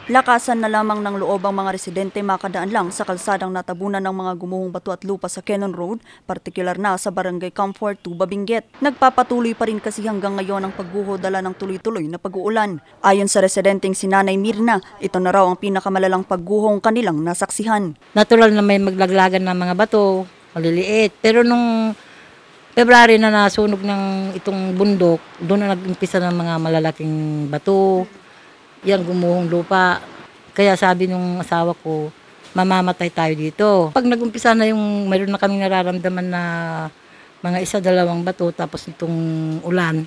Lakasan na lamang ng loob ang mga residente makadaan lang sa kalsadang natabunan ng mga gumuhong bato at lupa sa Cannon Road, partikular na sa Barangay Comfort 2, Babinguet. Nagpapatuloy pa rin kasi hanggang ngayon ang pagguho dala ng tuloy-tuloy na pag-uulan. Ayon sa residenteng si Nanay Mirna, ito na raw ang pinakamalalang pagguhong kanilang nasaksihan. Natural na may maglaglagan ng mga bato, maliliit. Pero nung February na nasunog ng itong bundok, doon na nag-umpisa ng mga malalaking bato. Yan, gumuhong lupa. Kaya sabi nung asawa ko, mamamatay tayo dito. Pag nag-umpisa na yung mayroon na kaming nararamdaman na mga 1-2 bato, tapos itong ulan,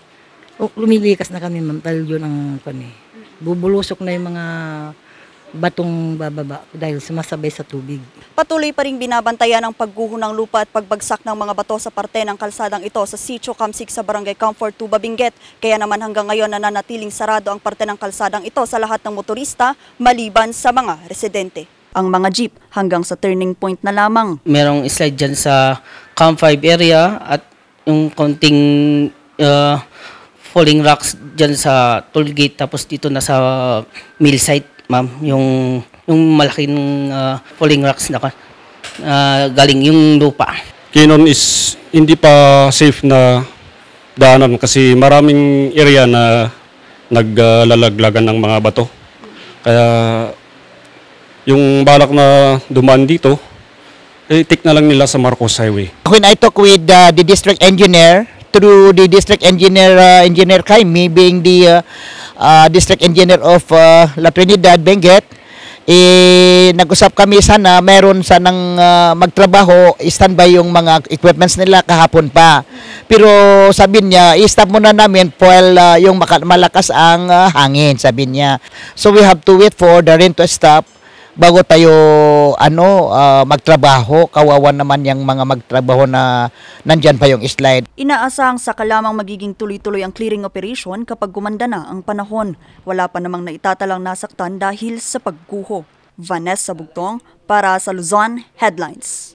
lumilikas na kami, ma'am, dahil yun ang kami. Bubulusok na yung mga batong bababa dahil sumasabay sa tubig. Patuloy pa rin binabantayan ang pagguho ng lupa at pagbagsak ng mga bato sa parte ng kalsadang ito sa Sitio Kamsik sa Barangay Comfort 2, Babinguet. Kaya naman hanggang ngayon nananatiling sarado ang parte ng kalsadang ito sa lahat ng motorista maliban sa mga residente. Ang mga jeep hanggang sa turning point na lamang. Merong slide dyan sa Camp 5 area at yung konting falling rocks dyan sa toll gate, tapos dito na sa mill site. Ma'am, yung malaking falling rocks na galing yung lupa. Cannon is hindi pa safe na daanan kasi maraming area na naglalaglagan ng mga bato. Kaya yung balak na dumaan dito, take na lang nila sa Marcos Highway. When I talk with the district engineer, through the district engineer, Engineer Kaimi, being the district engineer of La Trinidad, Benguet, nag-usap kami sana meron sanang magtrabaho, standby yung mga equipments nila kahapon pa. Pero sabi niya, i-stop muna namin while yung malakas ang hangin, sabi niya. So we have to wait for the rain to stop bago tayo magtrabaho. Kawawan naman yung mga magtrabaho na nandyan pa yung slide. Inaasahang saka lamang magiging tuloy-tuloy ang clearing operation kapag gumanda na ang panahon. Wala pa namang naitatalang nasaktan dahil sa pagguho. Vanessa Bugtong para sa Luzon Headlines.